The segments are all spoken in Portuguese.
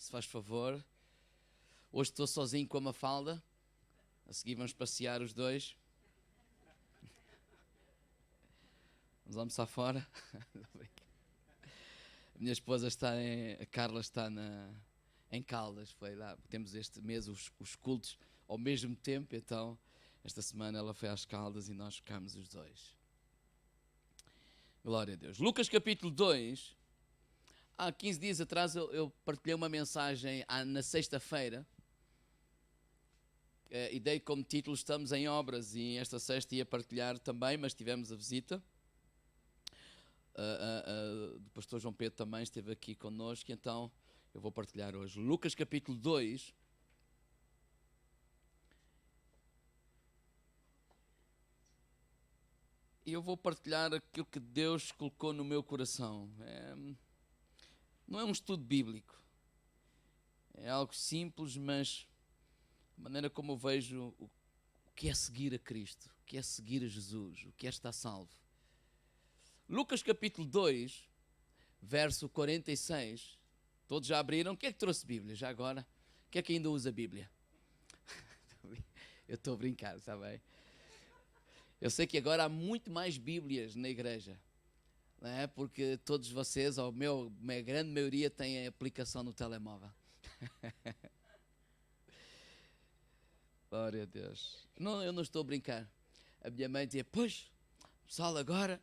se faz favor. Hoje estou sozinho com a Mafalda. A seguir vamos passear os dois. Vamos almoçar fora. A minha esposa a Carla está em Caldas. Foi lá, temos este mês os cultos ao mesmo tempo, então esta semana ela foi às Caldas e nós ficámos os dois. Glória a Deus. Lucas capítulo 2. Há 15 dias atrás eu partilhei uma mensagem na sexta-feira e dei como título Estamos em Obras, e esta sexta ia partilhar também, mas tivemos a visita do pastor João Pedro, também esteve aqui connosco, então eu vou partilhar hoje Lucas capítulo 2. E eu vou partilhar aquilo que Deus colocou no meu coração. Não é um estudo bíblico, é algo simples, mas a maneira como eu vejo o que é seguir a Cristo, o que é seguir a Jesus, o que é estar salvo. Lucas capítulo 2, verso 46, todos já abriram? Quem é que trouxe Bíblia já agora? Quem é que ainda usa Bíblia? Eu estou a brincar, está bem? Eu sei que agora há muito mais Bíblias na igreja, não é? Porque todos vocês, ou a grande maioria, tem a aplicação no telemóvel. Glória a Deus. Não, eu não estou a brincar. A minha mãe dizia, pois, pessoal agora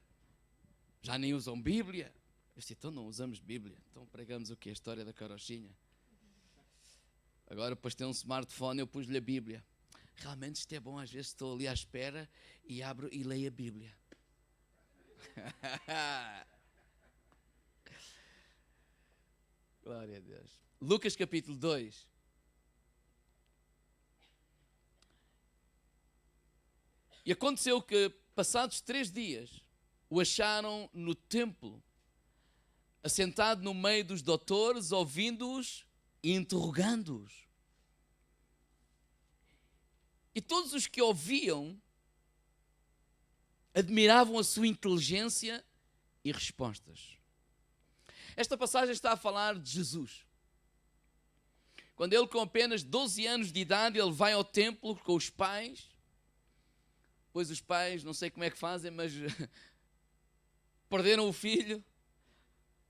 já nem usam Bíblia. Eu disse, então não usamos Bíblia, então pregamos o quê? A história da carochinha. Agora, depois de ter um smartphone, eu pus-lhe a Bíblia. Realmente isto é bom, às vezes estou ali à espera e abro e leio a Bíblia. Glória a Deus. Lucas capítulo 2. E aconteceu que, passados 3 dias, o acharam no templo, assentado no meio dos doutores, ouvindo-os e interrogando-os. E todos os que ouviam admiravam a sua inteligência e respostas. Esta passagem está a falar de Jesus. Quando ele, com apenas 12 anos de idade, ele vai ao templo com os pais. Pois os pais, não sei como é que fazem, mas perderam o filho.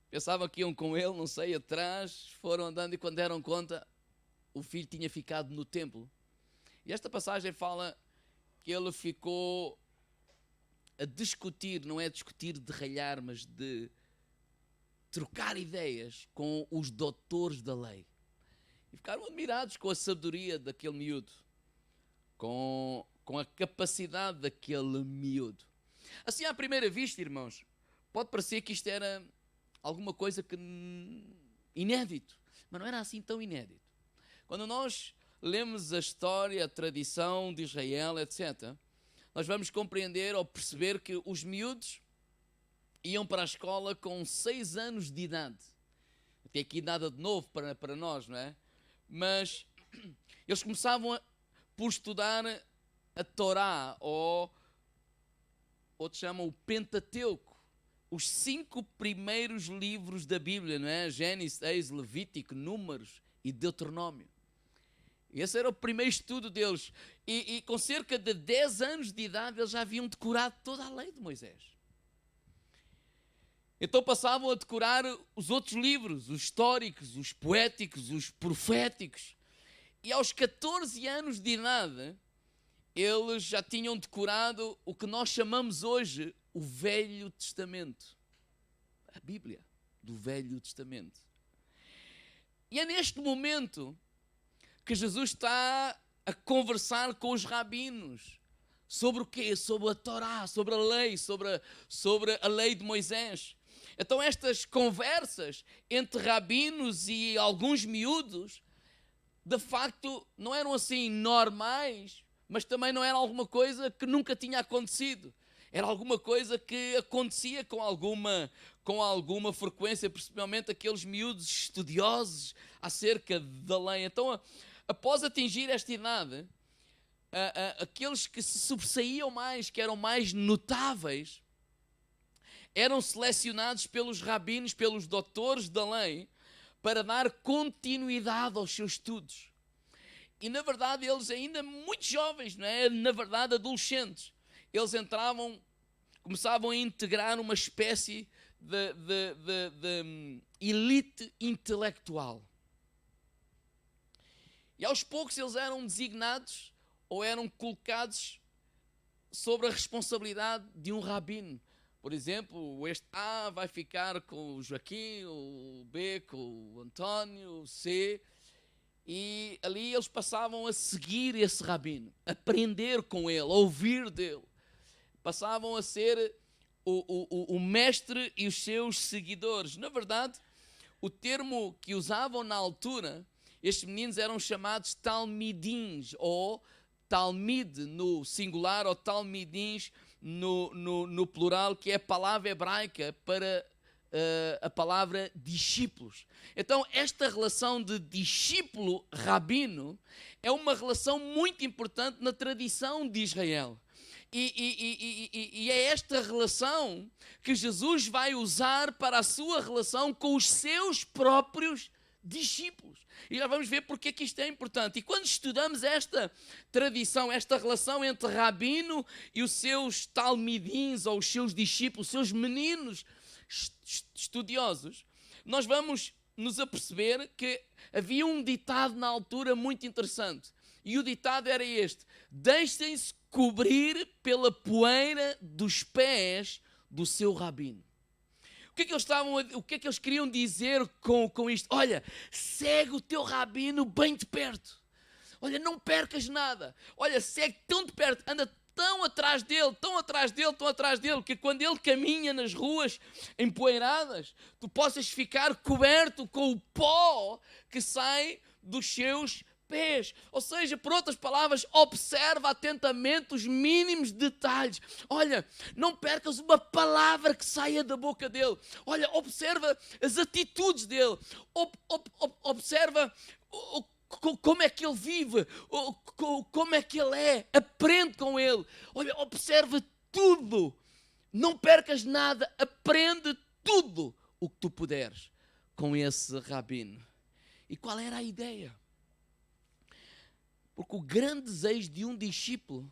Pensavam que iam com ele, não sei, atrás. Foram andando e quando deram conta, o filho tinha ficado no templo. E esta passagem fala que ele ficou a discutir, não é discutir de ralhar, mas de trocar ideias com os doutores da lei. E ficaram admirados com a sabedoria daquele miúdo, com a capacidade daquele miúdo. Assim, à primeira vista, irmãos, pode parecer que isto era alguma coisa que inédito, mas não era assim tão inédito. Quando nós lemos a história, a tradição de Israel, etc., nós vamos compreender ou perceber que os miúdos iam para a escola com 6 anos de idade. Até aqui nada de novo para nós, não é? Mas eles começavam por estudar a Torá, ou outros chamam o Pentateuco, os 5 primeiros livros da Bíblia, não é? Gênesis, Êxodo, Levítico, Números e Deuteronômio. Esse era o primeiro estudo deles. E com cerca de 10 anos de idade, eles já haviam decorado toda a lei de Moisés. Então passavam a decorar os outros livros, os históricos, os poéticos, os proféticos. E aos 14 anos de idade, eles já tinham decorado o que nós chamamos hoje o Velho Testamento. A Bíblia do Velho Testamento. E é neste momento que Jesus está a conversar com os rabinos. Sobre o quê? Sobre a Torá, sobre a lei, sobre a lei de Moisés. Então estas conversas entre rabinos e alguns miúdos, de facto, não eram assim normais, mas também não era alguma coisa que nunca tinha acontecido. Era alguma coisa que acontecia com alguma frequência, principalmente aqueles miúdos estudiosos acerca da lei. Então, após atingir esta idade, aqueles que se sobressaíam mais, que eram mais notáveis, eram selecionados pelos rabinos, pelos doutores da lei, para dar continuidade aos seus estudos. E na verdade eles ainda muito jovens, não é? Na verdade adolescentes, eles começavam a integrar uma espécie de elite intelectual. E aos poucos eles eram designados ou eram colocados sobre a responsabilidade de um rabino. Por exemplo, este A vai ficar com o Joaquim, o B com o António, o C. E ali eles passavam a seguir esse rabino, aprender com ele, ouvir dele. Passavam a ser o mestre e os seus seguidores. Na verdade, o termo que usavam na altura, estes meninos eram chamados talmidins, ou talmid no singular, ou talmidins no plural, que é a palavra hebraica para a palavra discípulos. Então, esta relação de discípulo-rabino é uma relação muito importante na tradição de Israel. E é esta relação que Jesus vai usar para a sua relação com os seus próprios discípulos. E já vamos ver porque é que isto é importante. E quando estudamos esta tradição, esta relação entre rabino e os seus talmidins, ou os seus discípulos, os seus meninos estudiosos, nós vamos nos aperceber que havia um ditado na altura muito interessante. E o ditado era este: deixem-se cobrir pela poeira dos pés do seu rabino. O que é que eles queriam dizer com isto? Olha, segue o teu rabino bem de perto. Olha, não percas nada. Olha, segue tão de perto, anda tão atrás dele, que quando ele caminha nas ruas empoeiradas, tu possas ficar coberto com o pó que sai dos seus pés. Ou seja, por outras palavras, observa atentamente os mínimos detalhes. Olha, não percas uma palavra que saia da boca dele. Olha, observa as atitudes dele. Observa como é que ele vive, como é que ele é, aprende com ele. Olha, observa tudo, não percas nada, aprende tudo o que tu puderes com esse rabino. E qual era a ideia? Porque o grande desejo de um discípulo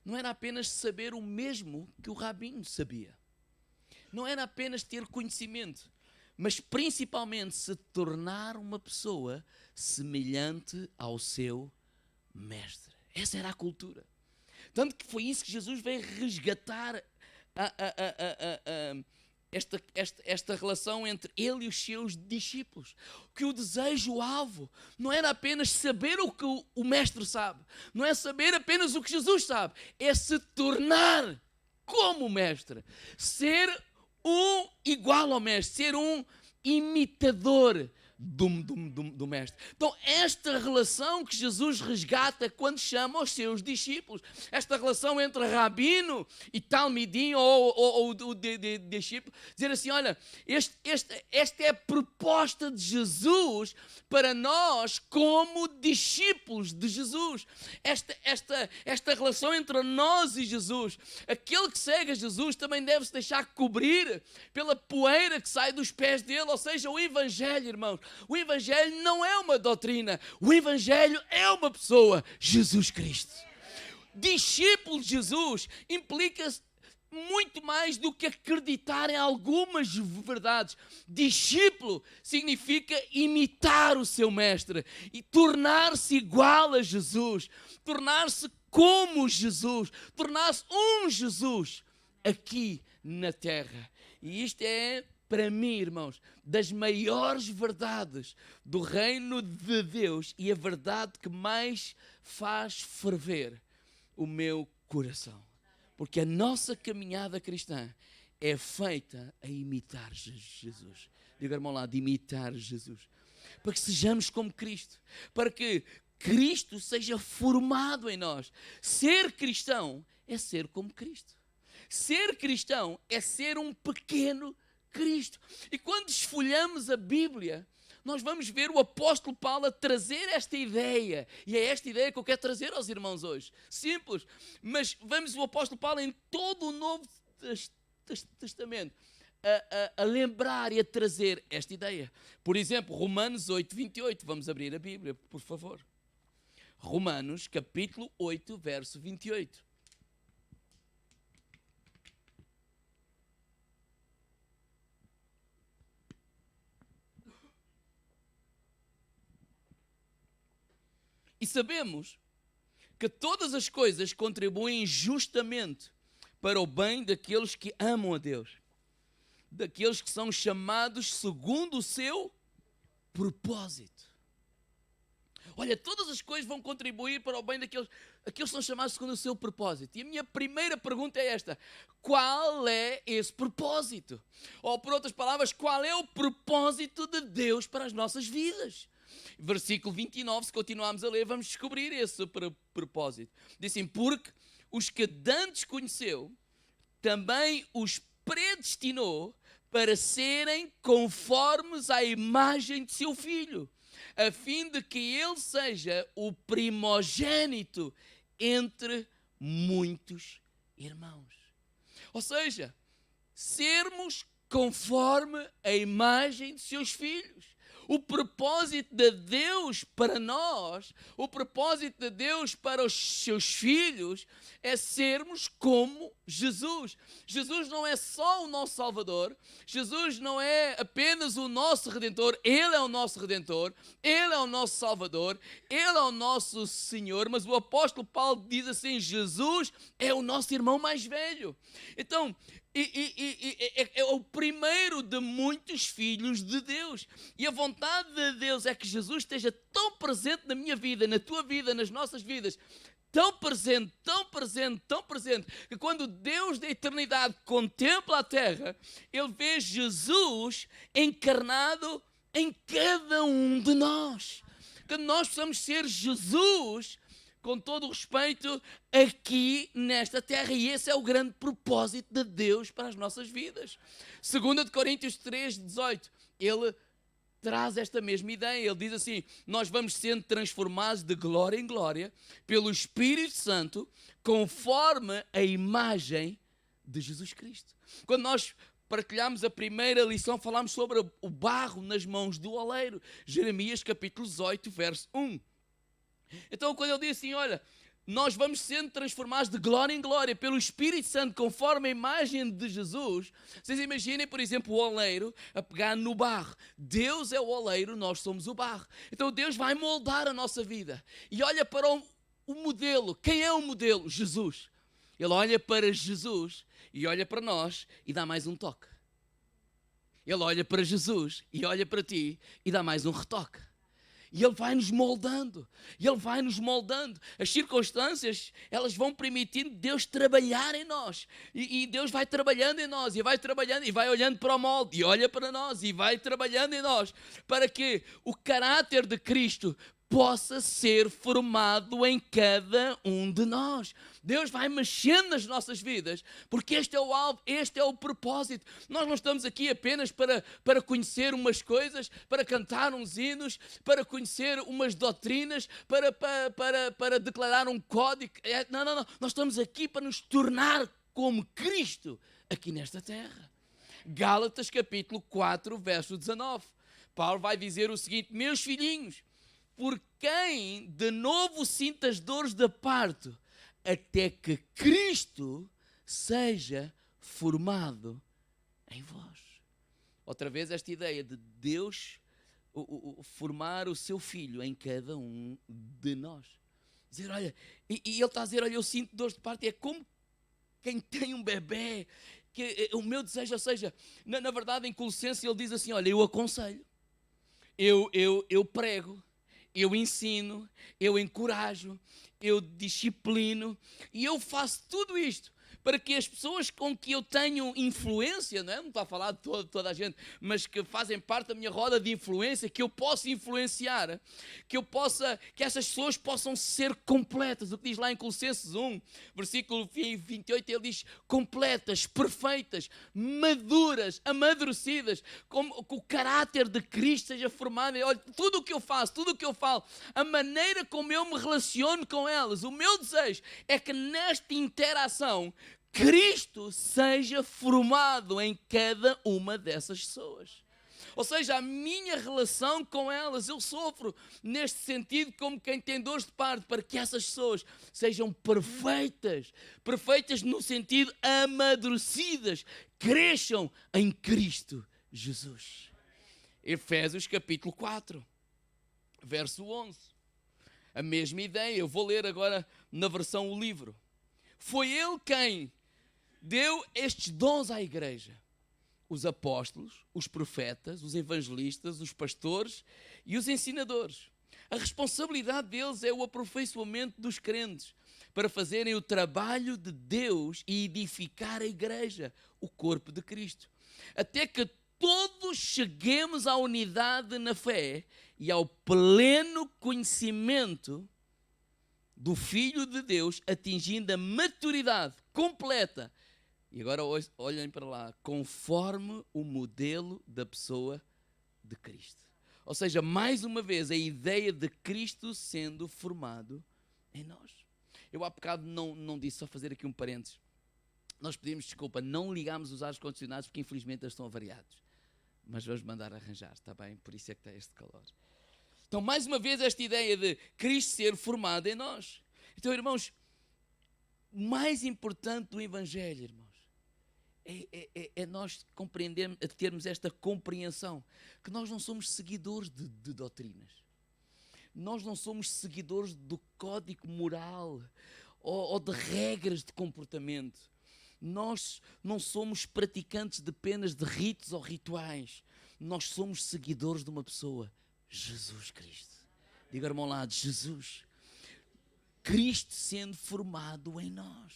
não era apenas saber o mesmo que o rabino sabia, não era apenas ter conhecimento, mas principalmente se tornar uma pessoa semelhante ao seu mestre. Essa era a cultura. Tanto que foi isso que Jesus veio resgatar esta relação entre ele e os seus discípulos. Que o desejo, o alvo, não era apenas saber o que o mestre sabe, não é saber apenas o que Jesus sabe, é se tornar como o mestre, ser um igual ao mestre, ser um imitador do mestre. Então, esta relação que Jesus resgata quando chama os seus discípulos, esta relação entre rabino e talmidim, ou discípulo, dizer assim: olha, esta é a proposta de Jesus para nós como discípulos de Jesus. Esta relação entre nós e Jesus. Aquele que segue a Jesus também deve se deixar cobrir pela poeira que sai dos pés dele, ou seja, o Evangelho, irmãos. O Evangelho não é uma doutrina, o Evangelho é uma pessoa, Jesus Cristo. Discípulo de Jesus implica muito mais do que acreditar em algumas verdades. Discípulo significa imitar o seu mestre e tornar-se igual a Jesus, tornar-se como Jesus, tornar-se um Jesus aqui na terra. E isto é, para mim, irmãos, das maiores verdades do reino de Deus e a verdade que mais faz ferver o meu coração. Porque a nossa caminhada cristã é feita a imitar Jesus. Diga, irmão, lá, de imitar Jesus. Para que sejamos como Cristo. Para que Cristo seja formado em nós. Ser cristão é ser como Cristo. Ser cristão é ser um pequeno Cristo. E quando desfolhamos a Bíblia, nós vamos ver o apóstolo Paulo a trazer esta ideia. E é esta ideia que eu quero trazer aos irmãos hoje. Simples. Mas vamos o apóstolo Paulo em todo o Novo Testamento a lembrar e a trazer esta ideia. Por exemplo, Romanos 8, 28. Vamos abrir a Bíblia, por favor. Romanos, capítulo 8, verso 28. E sabemos que todas as coisas contribuem justamente para o bem daqueles que amam a Deus, daqueles que são chamados segundo o seu propósito. Olha, todas as coisas vão contribuir para o bem daqueles que são chamados segundo o seu propósito. E a minha primeira pergunta é esta: qual é esse propósito? Ou, por outras palavras, qual é o propósito de Deus para as nossas vidas? Versículo 29, se continuarmos a ler, vamos descobrir esse propósito. Diz assim: porque os que dantes conheceu, também os predestinou para serem conformes à imagem de seu Filho, a fim de que ele seja o primogênito entre muitos irmãos. Ou seja, sermos conforme a imagem de seus filhos. O propósito de Deus para nós, o propósito de Deus para os seus filhos é sermos como Jesus. Jesus não é só o nosso Salvador, Jesus não é apenas o nosso Redentor, Ele é o nosso Redentor, Ele é o nosso Salvador, Ele é o nosso Senhor, mas o apóstolo Paulo diz assim: Jesus é o nosso irmão mais velho. Então, é o primeiro de muitos filhos de Deus. E a vontade de Deus é que Jesus esteja tão presente na minha vida, na tua vida, nas nossas vidas, tão presente, tão presente, tão presente, que quando Deus da eternidade contempla a terra, Ele vê Jesus encarnado em cada um de nós. Que nós possamos ser Jesus, com todo o respeito, aqui nesta terra. E esse é o grande propósito de Deus para as nossas vidas. 2 Coríntios 3, 18, ele traz esta mesma ideia. Ele diz assim: nós vamos sendo transformados de glória em glória pelo Espírito Santo, conforme a imagem de Jesus Cristo. Quando nós partilhamos a primeira lição, falámos sobre o barro nas mãos do oleiro. Jeremias capítulo 18, verso 1. Então, quando ele diz assim: olha, nós vamos sendo transformados de glória em glória pelo Espírito Santo, conforme a imagem de Jesus. Vocês imaginem, por exemplo, o oleiro a pegar no barro. Deus é o oleiro, nós somos o barro. Então Deus vai moldar a nossa vida. E olha para o modelo. Quem é o modelo? Jesus. Ele olha para Jesus e olha para nós e dá mais um toque. Ele olha para Jesus e olha para ti e dá mais um retoque. E Ele vai nos moldando, e Ele vai nos moldando. As circunstâncias, elas vão permitindo Deus trabalhar em nós. E Deus vai trabalhando em nós, e vai trabalhando, e vai olhando para o molde, e olha para nós, e vai trabalhando em nós, para que o caráter de Cristo possa ser formado em cada um de nós. Deus vai mexendo nas nossas vidas, porque este é o alvo, este é o propósito. Nós não estamos aqui apenas para conhecer umas coisas, para cantar uns hinos, para conhecer umas doutrinas, para declarar um código. Não. Nós estamos aqui para nos tornar como Cristo aqui nesta terra. Gálatas capítulo 4, verso 19. Paulo vai dizer o seguinte: meus filhinhos, por quem de novo sinta as dores da parto, até que Cristo seja formado em vós. Outra vez esta ideia de Deus formar o seu Filho em cada um de nós. Dizer, olha, e Ele está a dizer, olha, eu sinto dores de parto, é como quem tem um bebê, que o meu desejo, ou seja, na verdade em Colossenses ele diz assim, olha, eu aconselho, eu prego, eu ensino, eu encorajo, eu disciplino e eu faço tudo isto para que as pessoas com que eu tenho influência, não estou a falar de toda a gente, mas que fazem parte da minha roda de influência, que eu possa influenciar, que essas pessoas possam ser completas. O que diz lá em Colossenses 1, versículo 28, ele diz completas, perfeitas, maduras, amadurecidas, como que o caráter de Cristo seja formado. Olha, tudo o que eu faço, tudo o que eu falo, a maneira como eu me relaciono com elas, o meu desejo é que nesta interação Cristo seja formado em cada uma dessas pessoas. Ou seja, a minha relação com elas, eu sofro neste sentido como quem tem dores de parto, para que essas pessoas sejam perfeitas. Perfeitas no sentido amadurecidas, cresçam em Cristo Jesus. Efésios capítulo 4, verso 11. A mesma ideia, eu vou ler agora na versão O Livro. Foi Ele quem deu estes dons à igreja. Os apóstolos, os profetas, os evangelistas, os pastores e os ensinadores. A responsabilidade deles é o aperfeiçoamento dos crentes para fazerem o trabalho de Deus e edificar a igreja, o corpo de Cristo. Até que todos cheguemos à unidade na fé e ao pleno conhecimento do Filho de Deus, atingindo a maturidade completa. E agora olhem para lá, conforme o modelo da pessoa de Cristo. Ou seja, mais uma vez, a ideia de Cristo sendo formado em nós. Eu há bocado não disse, só fazer aqui um parênteses. Nós pedimos desculpa, não ligámos os ares condicionados porque infelizmente eles estão avariados. Mas vamos mandar arranjar, está bem? Por isso é que está este calor. Então, mais uma vez, esta ideia de Cristo ser formado em nós. Então, irmãos, o mais importante do Evangelho, irmãos, é nós compreendermos, termos esta compreensão, que nós não somos seguidores de doutrinas. Nós não somos seguidores do código moral ou de regras de comportamento. Nós não somos praticantes de apenas de ritos ou rituais. Nós somos seguidores de uma pessoa, Jesus Cristo. Diga, irmão, lá de Jesus. Cristo sendo formado em nós.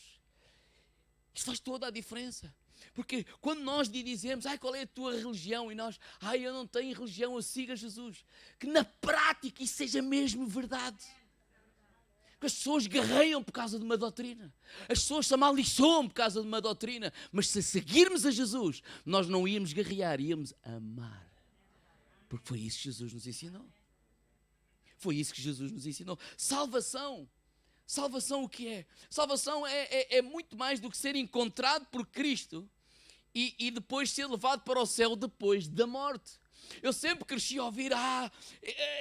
Isto faz toda a diferença. Porque quando nós dizemos, qual é a tua religião? E nós, eu não tenho religião, eu sigo a Jesus. Que na prática isso seja mesmo verdade. Porque as pessoas guerreiam por causa de uma doutrina. As pessoas se amaldiçoam por causa de uma doutrina. Mas se seguirmos a Jesus, nós não íamos guerrear, íamos amar. Porque foi isso que Jesus nos ensinou. Foi isso que Jesus nos ensinou. Salvação. Salvação o que é? Salvação é muito mais do que ser encontrado por Cristo e depois ser levado para o céu depois da morte. Eu sempre cresci a ouvir,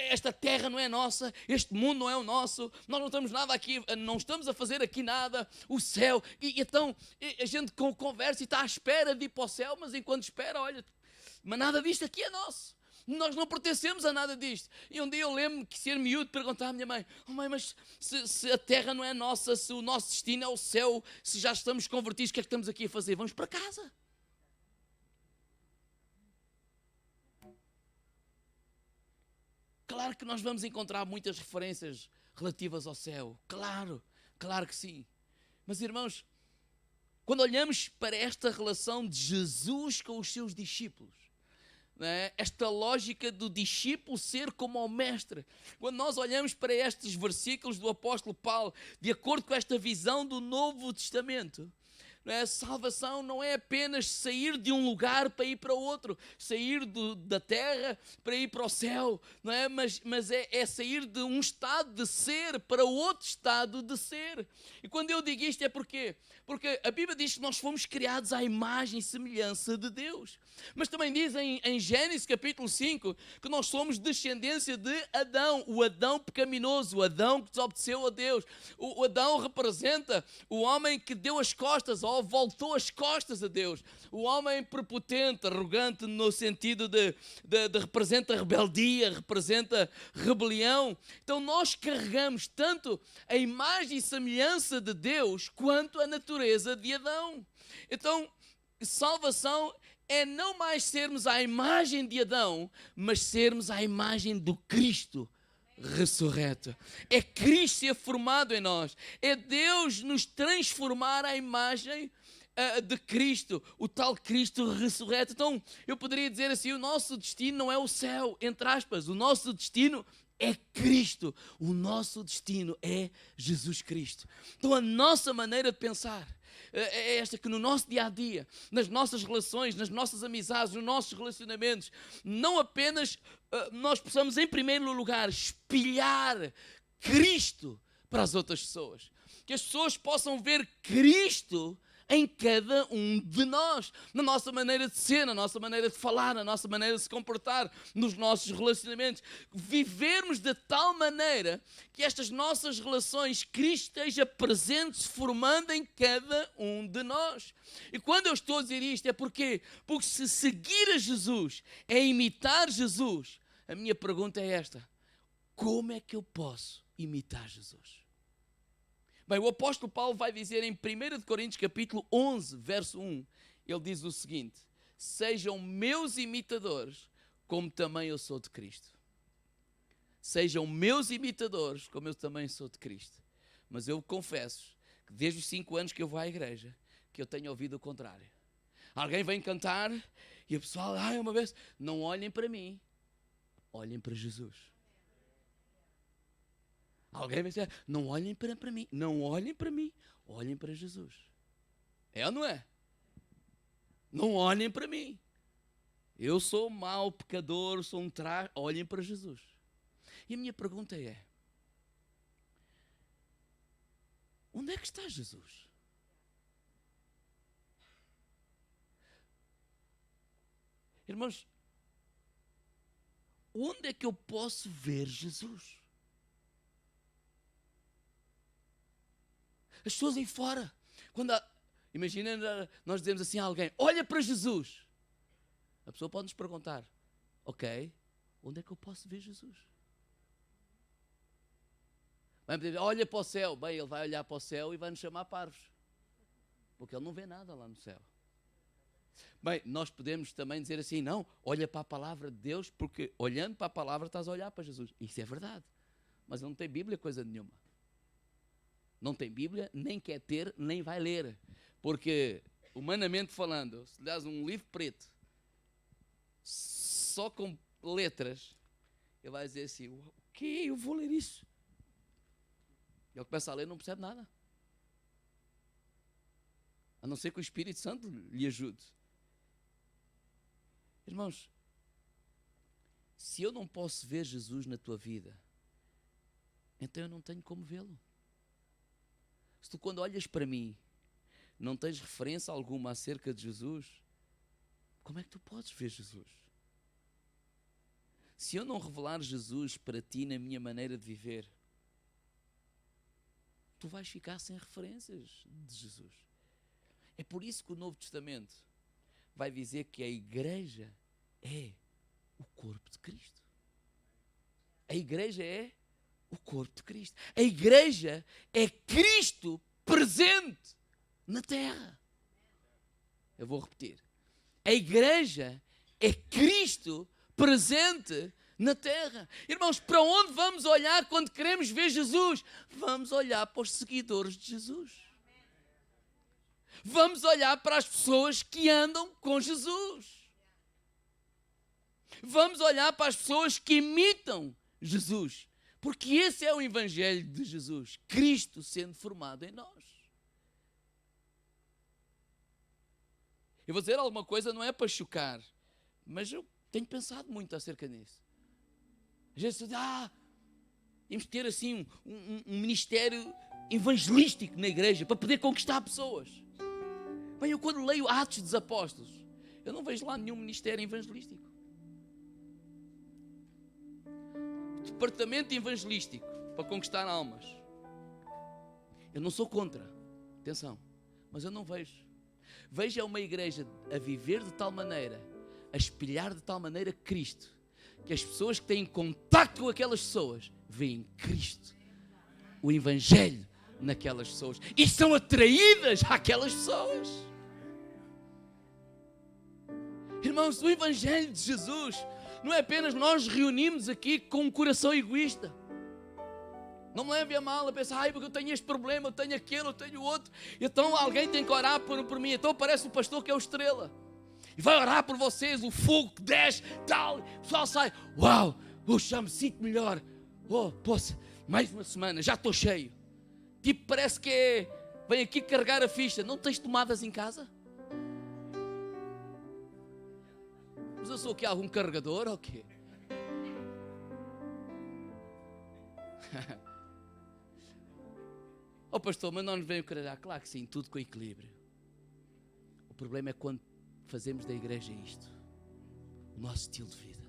esta terra não é nossa, este mundo não é o nosso, nós não estamos nada aqui, não estamos a fazer aqui nada, o céu. E então a gente conversa e está à espera de ir para o céu, mas enquanto espera, olha, mas nada disto aqui é nosso. Nós não pertencemos a nada disto. E um dia eu lembro-me que ser miúdo perguntar à minha mãe, mãe, mas se a terra não é nossa, se o nosso destino é o céu, se já estamos convertidos, o que é que estamos aqui a fazer? Vamos para casa. Claro que nós vamos encontrar muitas referências relativas ao céu. Claro que sim. Mas irmãos, quando olhamos para esta relação de Jesus com os seus discípulos, esta lógica do discípulo ser como ao mestre. Quando nós olhamos para estes versículos do apóstolo Paulo, de acordo com esta visão do Novo Testamento, salvação não é apenas sair de um lugar para ir para outro, sair da terra para ir para o céu, mas é sair de um estado de ser para outro estado de ser. E quando eu digo isto é porque a Bíblia diz que nós fomos criados à imagem e semelhança de Deus. Mas também diz em Gênesis capítulo 5 que nós somos descendência de Adão, o Adão pecaminoso, o Adão que desobedeceu a Deus. O Adão representa o homem que deu as costas ou voltou as costas a Deus. O homem prepotente, arrogante no sentido de representa rebeldia, representa rebelião. Então nós carregamos tanto a imagem e semelhança de Deus quanto a natureza de Adão. Então, salvação é não mais sermos à imagem de Adão, mas sermos à imagem do Cristo ressurreto. É Cristo ser formado em nós. É Deus nos transformar à imagem de Cristo, o tal Cristo ressurreto. Então, eu poderia dizer assim, o nosso destino não é o céu, entre aspas, o nosso destino é Cristo. O nosso destino é Jesus Cristo. Então, a nossa maneira de pensar é esta, que no nosso dia-a-dia, nas nossas relações, nas nossas amizades, nos nossos relacionamentos, não apenas nós possamos, em primeiro lugar, espelhar Cristo para as outras pessoas. Que as pessoas possam ver Cristo em cada um de nós, na nossa maneira de ser, na nossa maneira de falar, na nossa maneira de se comportar, nos nossos relacionamentos. Vivermos de tal maneira que estas nossas relações, Cristo esteja presente, se formando em cada um de nós. E quando eu estou a dizer isto é porque se seguir a Jesus é imitar Jesus, a minha pergunta é esta: como é que eu posso imitar Jesus? Bem, o apóstolo Paulo vai dizer em 1 Coríntios capítulo 11, verso 1, ele diz o seguinte: sejam meus imitadores, como também eu sou de Cristo. Sejam meus imitadores, como eu também sou de Cristo. Mas eu confesso que desde os 5 anos que eu vou à igreja, que eu tenho ouvido o contrário. Alguém vem cantar e o pessoal, uma vez, não olhem para mim, olhem para Jesus. Alguém vai dizer, não olhem para mim, não olhem para mim, olhem para Jesus. É ou não é? Não olhem para mim. Eu sou mau, pecador, sou um traje, olhem para Jesus. E a minha pergunta é, onde é que está Jesus? Irmãos, onde é que eu posso ver Jesus? As pessoas aí fora, imagina, nós dizemos assim a alguém, olha para Jesus. A pessoa pode nos perguntar, ok, onde é que eu posso ver Jesus? Vai dizer, olha para o céu. Bem, ele vai olhar para o céu e vai nos chamar parvos, porque ele não vê nada lá no céu. Bem, nós podemos também dizer assim, não, olha para a palavra de Deus, porque olhando para a palavra estás a olhar para Jesus. Isso é verdade, mas não tem Bíblia coisa nenhuma. Não tem Bíblia, nem quer ter, nem vai ler. Porque, humanamente falando, se lhe dás um livro preto, só com letras, ele vai dizer assim, o quê? Eu vou ler isso. Ele começa a ler e não percebe nada. A não ser que o Espírito Santo lhe ajude. Irmãos, se eu não posso ver Jesus na tua vida, então eu não tenho como vê-lo. Se tu, quando olhas para mim, não tens referência alguma acerca de Jesus, como é que tu podes ver Jesus? Se eu não revelar Jesus para ti na minha maneira de viver, tu vais ficar sem referências de Jesus. É por isso que o Novo Testamento vai dizer que a igreja é o corpo de Cristo. A igreja é o corpo de Cristo. A igreja é Cristo presente na terra. Eu vou repetir. A igreja é Cristo presente na terra. Irmãos, para onde vamos olhar quando queremos ver Jesus? Vamos olhar para os seguidores de Jesus. Vamos olhar para as pessoas que andam com Jesus. Vamos olhar para as pessoas que imitam Jesus. Porque esse é o Evangelho de Jesus. Cristo sendo formado em nós. Eu vou dizer alguma coisa, não é para chocar, mas eu tenho pensado muito acerca disso. Às vezes, temos que ter assim um ministério evangelístico na igreja para poder conquistar pessoas. Bem, eu quando leio Atos dos Apóstolos, eu não vejo lá nenhum ministério evangelístico. Departamento evangelístico para conquistar almas. Eu não sou contra, atenção, mas eu não vejo. Veja uma igreja a viver de tal maneira, a espelhar de tal maneira Cristo, que as pessoas que têm contacto com aquelas pessoas veem Cristo, o Evangelho naquelas pessoas e são atraídas àquelas pessoas. Irmãos, o Evangelho de Jesus não é apenas nós reunimos aqui com um coração egoísta. Não me leve a mal a pensar, porque eu tenho este problema, eu tenho aquele, eu tenho outro. Então alguém tem que orar por mim. Então parece o pastor que é o estrela. E vai orar por vocês, o fogo que desce, tal. O pessoal sai, uau, me sinto melhor. Poxa, mais uma semana, já estou cheio. Tipo, parece que vem aqui carregar a ficha. Não tens tomadas em casa? Mas eu sou aqui algum carregador ou quê? Pastor, mas não nos veio carregar. Claro que sim, tudo com equilíbrio. problema é quando fazemos da igreja isto, o nosso estilo de vida.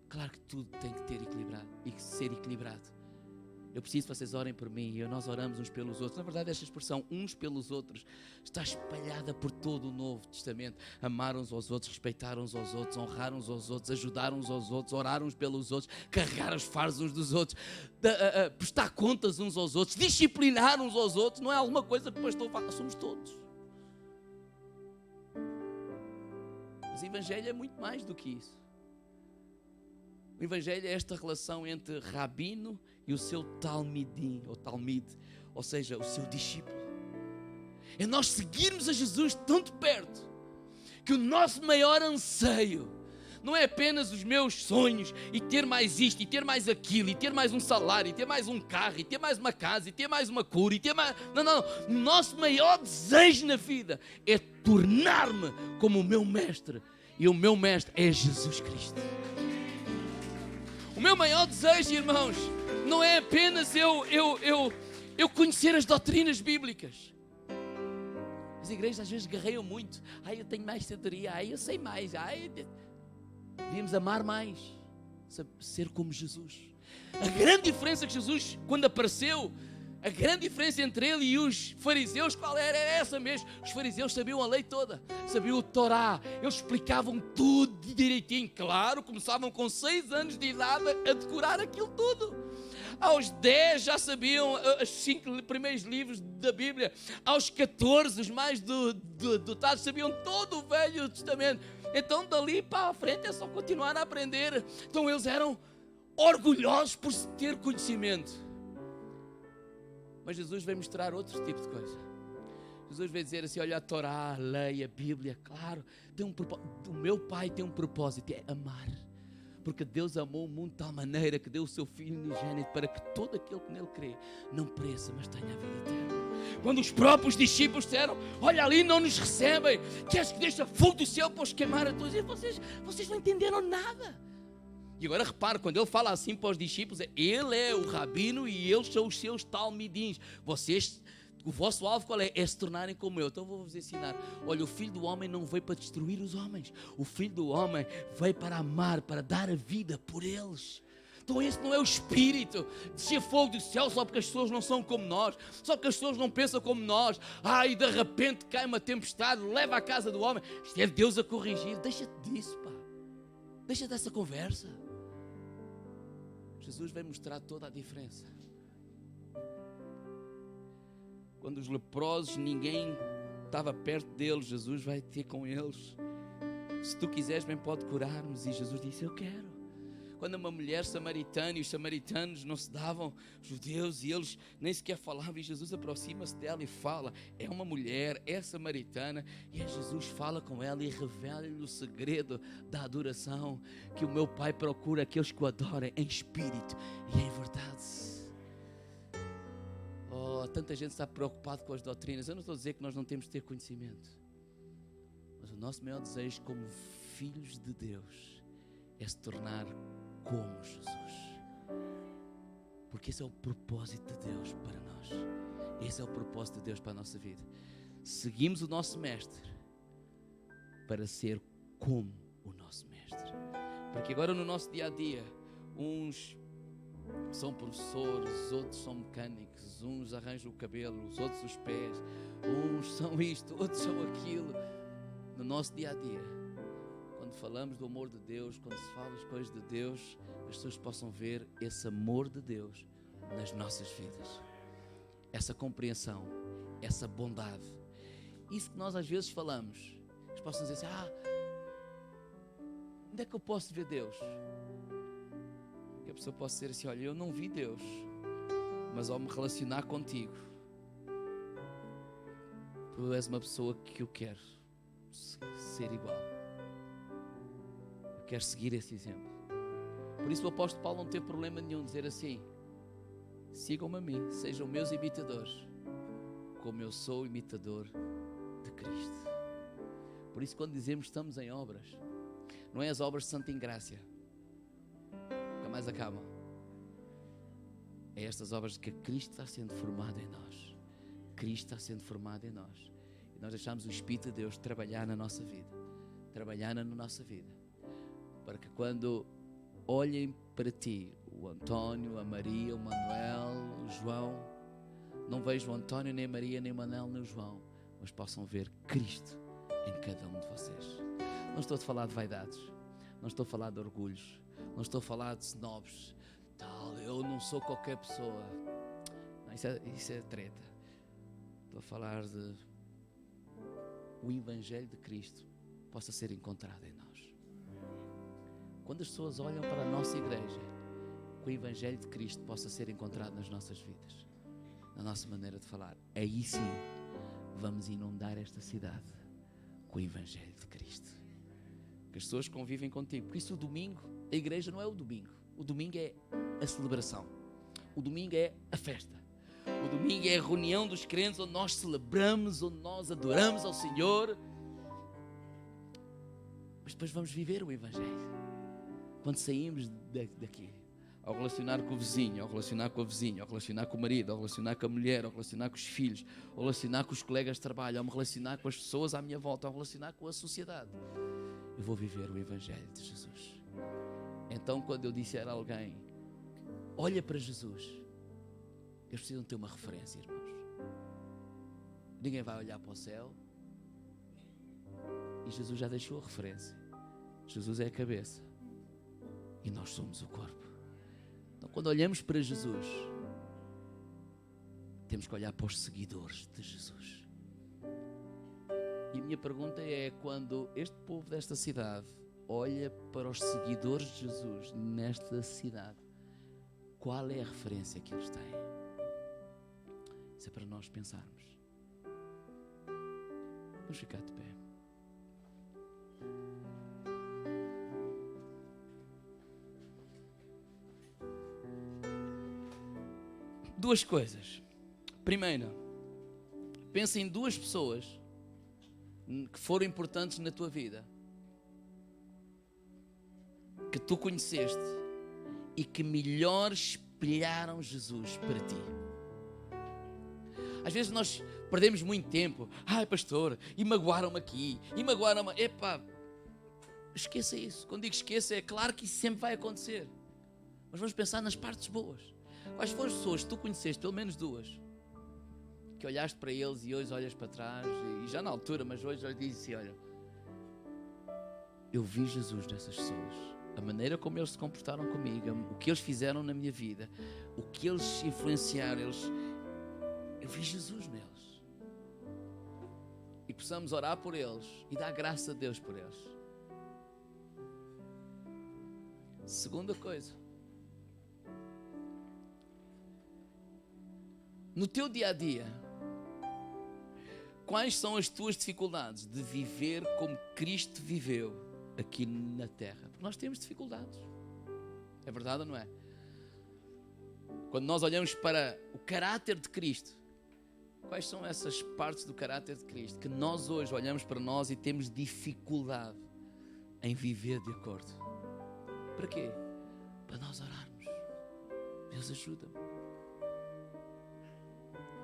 Claro que tudo tem que ter equilibrado e que ser equilibrado. Eu preciso que vocês orem por mim e nós oramos uns pelos outros. Na verdade, esta expressão, uns pelos outros, está espalhada por todo o Novo Testamento. Amar uns aos outros, respeitar uns aos outros, honrar uns aos outros, ajudar uns aos outros, orar uns pelos outros, carregar os fardos uns dos outros, prestar contas uns aos outros, disciplinar uns aos outros. Não é alguma coisa que o pastor fala, somos todos. Mas o Evangelho é muito mais do que isso. O Evangelho é esta relação entre rabino e o seu talmidim, ou talmid, ou seja, o seu discípulo. É nós seguirmos a Jesus tanto perto, que o nosso maior anseio não é apenas os meus sonhos, e ter mais isto, e ter mais aquilo, e ter mais um salário, e ter mais um carro, e ter mais uma casa, e ter mais uma cura, e ter mais... Não. O nosso maior desejo na vida é tornar-me como o meu mestre, e o meu mestre é Jesus Cristo. O meu maior desejo, irmãos, não é apenas eu conhecer as doutrinas bíblicas. As igrejas às vezes guerreiam muito. Eu tenho mais sabedoria, eu sei mais. Devíamos amar mais, ser como Jesus. A grande diferença que Jesus, quando apareceu, a grande diferença entre ele e os fariseus, qual era? Era essa mesmo. Os fariseus sabiam a lei toda, sabiam o Torá, eles explicavam tudo direitinho. Claro, começavam com 6 anos de idade a decorar aquilo tudo. Aos 10 já sabiam os 5 primeiros livros da Bíblia. Aos 14, os mais dotados, sabiam todo o Velho Testamento. Então dali para a frente é só continuar a aprender. Então eles eram orgulhosos por ter conhecimento. Mas Jesus veio mostrar outro tipo de coisa. Jesus veio dizer assim, olha, a Torá, a lei, a Bíblia, claro, o meu Pai tem um propósito, é amar. Porque Deus amou o mundo de tal maneira que deu o seu Filho unigênito para que todo aquele que nele crê não pereça, mas tenha a vida eterna. Quando os próprios discípulos disseram, olha ali não nos recebem, queres que deixe fogo do céu para os queimar a todos? E vocês não entenderam nada. E agora repare, quando ele fala assim para os discípulos, ele é o rabino e eles são os seus talmidins. Vocês, o vosso alvo qual é? É se tornarem como eu. Então vou-vos ensinar. Olha, o Filho do Homem não veio para destruir os homens. O Filho do Homem veio para amar, para dar a vida por eles. Então esse não é o espírito, descer fogo do céu só porque as pessoas não são como nós, só porque as pessoas não pensam como nós. E de repente cai uma tempestade, leva à casa do homem. Isto é Deus a corrigir. Deixa-te disso, pá. Deixa dessa conversa. Jesus vai mostrar toda a diferença. Quando os leprosos, ninguém estava perto deles, Jesus vai ter com eles. Se tu quiseres, bem pode curar-nos. E Jesus disse, eu quero. Quando uma mulher samaritana, e os samaritanos não se davam judeus, e eles nem sequer falavam, e Jesus aproxima-se dela e fala, é uma mulher, é samaritana, e Jesus fala com ela e revela-lhe o segredo da adoração, que o meu Pai procura aqueles que o adorem em espírito e em verdade. Tanta gente está preocupada com as doutrinas. Eu não estou a dizer que nós não temos de ter conhecimento, mas o nosso maior desejo como filhos de Deus é se tornar como Jesus, porque esse é o propósito de Deus para nós. Esse é o propósito de Deus para a nossa vida. Seguimos o nosso mestre para ser como o nosso mestre. Porque agora no nosso dia a dia, uns são professores, outros são mecânicos, uns arranjam o cabelo, os outros os pés, uns são isto, outros são aquilo. No nosso dia a dia, quando falamos do amor de Deus, quando se fala as coisas de Deus, as pessoas possam ver esse amor de Deus nas nossas vidas, essa compreensão, essa bondade. Isso que nós às vezes falamos, eles possam dizer assim, onde é que eu posso ver Deus? E a pessoa pode dizer assim, olha, eu não vi Deus, mas ao me relacionar contigo, tu és uma pessoa que eu quero ser igual. Eu quero seguir esse exemplo. Por isso o apóstolo Paulo não tem problema nenhum dizer assim, sigam-me a mim, sejam meus imitadores, como eu sou imitador de Cristo. Por isso quando dizemos que estamos em obras, não é as obras de Santa Ingrácia, nunca mais acabam. É estas obras de que Cristo está sendo formado em nós. Cristo está sendo formado em nós. E nós deixamos o Espírito de Deus trabalhar na nossa vida. Trabalhar na nossa vida. Para que quando olhem para ti, o António, a Maria, o Manuel, o João, não vejam o António, nem a Maria, nem o Manuel, nem o João, mas possam ver Cristo em cada um de vocês. Não estou a falar de vaidades, não estou a falar de orgulhos, não estou a falar de snobs, tal, eu não sou qualquer pessoa. Não, isso é treta. Estou a falar de o Evangelho de Cristo possa ser encontrado em nós. Quando as pessoas olham para a nossa igreja, que o Evangelho de Cristo possa ser encontrado nas nossas vidas, na nossa maneira de falar, aí sim vamos inundar esta cidade com o Evangelho de Cristo. Que as pessoas convivem contigo. Por isso o domingo, a igreja não é o domingo é a celebração, o domingo é a festa, o domingo é a reunião dos crentes onde nós celebramos, onde nós adoramos ao Senhor. Mas depois vamos viver o Evangelho quando saímos daqui, ao relacionar com o vizinho, ao relacionar com a vizinha, ao relacionar com o marido, ao relacionar com a mulher, ao relacionar com os filhos, ao relacionar com os colegas de trabalho, ao me relacionar com as pessoas à minha volta, ao relacionar com a sociedade. Eu vou viver o Evangelho de Jesus. Então, quando eu disser a alguém, olha para Jesus, eles precisam ter uma referência, irmãos. Ninguém vai olhar para o céu e Jesus já deixou a referência. Jesus é a cabeça e nós somos o corpo. Então, quando olhamos para Jesus, temos que olhar para os seguidores de Jesus. E a minha pergunta é, quando este povo desta cidade olha para os seguidores de Jesus nesta cidade, qual é a referência que eles têm? Isso é para nós pensarmos. Vamos ficar de pé. Duas coisas. Primeira, pensa em duas pessoas que foram importantes na tua vida, que tu conheceste e que melhor espelharam Jesus para ti. Às vezes nós perdemos muito tempo. Ai, pastor, e magoaram-me aqui, e magoaram-me. Epá, esqueça isso. Quando digo esqueça, é claro que isso sempre vai acontecer. Mas vamos pensar nas partes boas. Quais foram as pessoas que tu conheceste, pelo menos duas, que olhaste para eles e hoje olhas para trás, e já na altura, mas hoje dizes assim, olha, eu vi Jesus nessas pessoas, a maneira como eles se comportaram comigo, o que eles fizeram na minha vida, o que eles influenciaram, eu vi Jesus neles. E possamos orar por eles e dar graça a Deus por eles. Segunda coisa, no teu dia a dia, quais são as tuas dificuldades de viver como Cristo viveu aqui na terra? Porque nós temos dificuldades. É verdade ou não é? Quando nós olhamos para o caráter de Cristo, quais são essas partes do caráter de Cristo que nós hoje olhamos para nós e temos dificuldade em viver de acordo? Para quê? Para nós orarmos. Deus ajuda-me.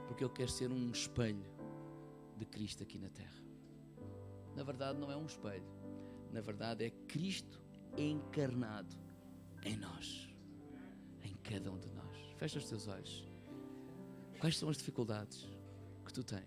Porque Ele quer ser um espelho de Cristo aqui na terra. Na verdade não é um espelho. Na verdade é Cristo encarnado em nós. Em cada um de nós. Fecha os teus olhos. Quais são as dificuldades que tu tens?